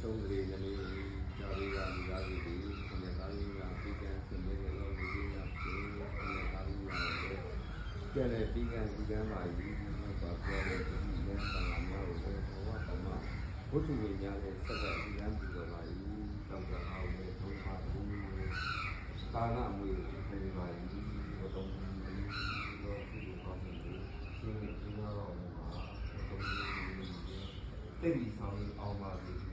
သုံးကလေးနည်းနည်းကြော်ရည်ကလူသားတွေဒီခဏသားလေးကပြီးကန်စင်နေတဲ့လောကကြီးကပြေခဏသားလေးရတယ်ကျန်တဲ့ပြီးကန်ပါကြီးဘာပြောလဲဒီနေ့ဆံလာမျိုးကိုဘဝတော်မှာဘုသူဝင်များတဲ့ဆက်သက်အရန်ပြီးတော့ပါကြီးတောက်တာအောင်နဲ့ဘုရားဘူးကာလအမွေပြေပါကြီးဘုတော်ကြီးတော့ဒီလိုကောင်းနေတယ်ရှင်းနေတော့မှာဘုတော်ကြီးတိတ်ပြီးဆောင်အောင်ပါပြီ